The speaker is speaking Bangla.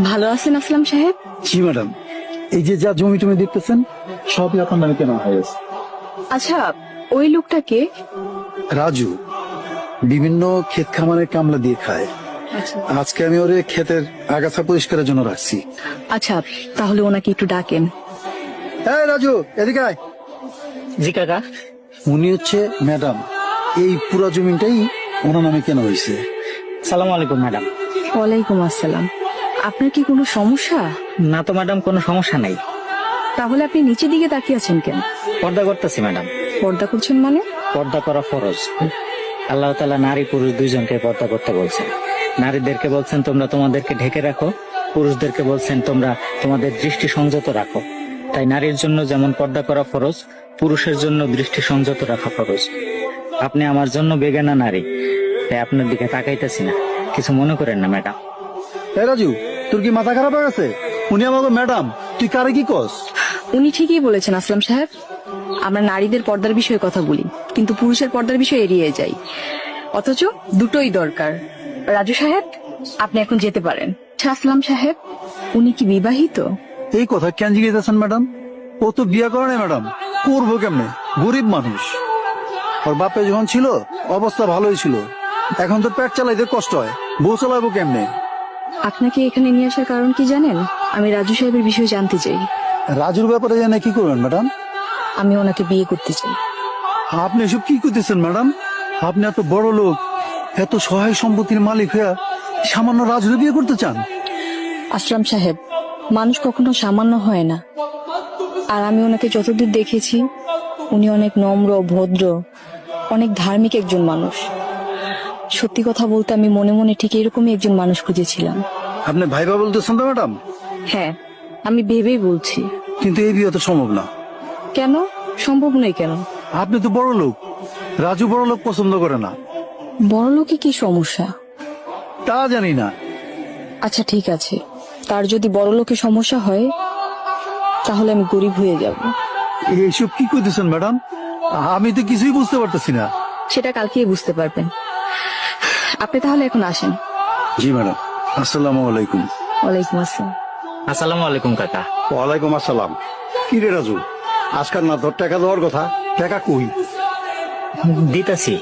ভালো আছেন আসলাম সাহেব? জি ম্যাডাম, এই যে যা জমি টমি দেখতেছেন সবই আপনার নামে কেনা হয়ে গেছে। আচ্ছা, ওই লোকটাকে? রাজু বিভিন্ন ক্ষেত খামারে কামলা দিয়ে খায়। আজকে আমি ওরে ক্ষেতের আগাছা পরিষ্কারের জন্য রাখছি। আচ্ছা, তাহলে ওনাকে একটু ডাকেন। এই রাজু, এদিকে আয়। জি কাকা। উনি হচ্ছে ম্যাডাম, এই পুরো জমিটাই ওনার নামে কেনা হয়েছে। সালাম আলাইকুম ম্যাডাম। ওয়ালাইকুম আসসালাম। আপনার কি কোনো সমস্যা? না তো ম্যাডাম, কোনো সমস্যা নাই। তাহলে আপনি নিচের দিকে তাকিয়ে আছেন কেন? পর্দা করতেছি ম্যাডাম। পর্দা করছেন মানে? পর্দা করা ফরজ। আল্লাহ তাআলা নারী পুরুষ দুইজনকে পর্দা করতে বলছেন। নারীদেরকে বলছেন তোমরা তোমাদেরকে ঢেকে রাখো, পুরুষদেরকে বলছেন তোমরা তোমাদের দৃষ্টি সংযত রাখো। তাই নারীর জন্য যেমন পর্দা করা ফরজ, পুরুষের জন্য দৃষ্টি সংযত রাখা ফরজ। আপনি আমার জন্য বেগানা নারী, তাই আপনার দিকে তাকাইতেছি না, কিছু মনে করেন না ম্যাডাম। এই রাজু, তোর কি মাথা খারাপ হয়ে গেছে? উনি আমাকে ম্যাডাম, তুই কারে কি কস? উনি ঠিকই বলেছেন আসলাম সাহেব। আমরা নারীদের পর্দার বিষয়ে কথা বলি, কিন্তু পুরুষের পর্দার বিষয়ে এড়িয়ে যাই। অথচ দুটোই দরকার। রাজু সাহেব, আপনি এখন যেতে পারেন। আচ্ছা, আসলাম সাহেব, উনি কি বিবাহিত? এই কথা কেন জিজ্ঞেসেন ম্যাডাম? ও তো বিয়ে করে না ম্যাডাম, করবো কেমনে? গরিব মানুষ। ওর বাপে যখন ছিল অবস্থা ভালোই ছিল, এখন তো পেট চালাইতে কষ্ট হয়, বউ চালাবো কেমনে? আপনাকে এখানে নিয়ে আসার কারণ কি জানেন? আমি রাজু সাহেবের বিষয়ে জানতে চাই। রাজুর ব্যাপারে জানে কি করবেন ম্যাডাম? আমি ওনাকে বিয়ে করতে চাই। আপনি এসব কি করতেছেন ম্যাডাম? আপনি এত বড় লোক, এত সহায় সম্পত্তির মালিক হয়ে সামান্য রাজুরে বিয়ে করতে চান? আসলাম সাহেব, মানুষ কখনো সামান্য হয় না। আর আমি ওনাকে যতদূর দেখেছি, উনি অনেক নম্র, ভদ্র, অনেক ধার্মিক একজন মানুষ। সত্যি কথা বলতে আমি মনে মনে ঠিক এরকমই একজন মানুষ খুঁজেছিলাম। আপনি ভাইবা বলতেছেন তো ম্যাডাম? হ্যাঁ, আমি ভেবেই বলছি। কিন্তু এই বিয়ে তো সম্ভব না। কেন সম্ভব নয়? কেন? আপনি তো বড় লোক, রাজু বড় লোক পছন্দ করে না। বড় লোকে কি সমস্যা? তা জানি না। আচ্ছা ঠিক আছে, তার যদি বড় লোকে সমস্যা হয়, তাহলে আমি গরিব হয়ে যাব। এইসব কি করতেছেন ম্যাডাম? আমি তো কিছুই বুঝতে পারতেছি না। সেটা কালকেই বুঝতে পারবেন। আপনি তাহলে এখন আসেন। জি ম্যাডাম, আসসালামু আলাইকুম। ওয়ালাইকুম আসসালাম। আসসালামু আলাইকুম কাকা। ওয়ালাইকুম আসসালাম। কি রে রাজু, আজকাল না তোর টাকা দেওয়ার কথা, টাকা কই? দিতাছি।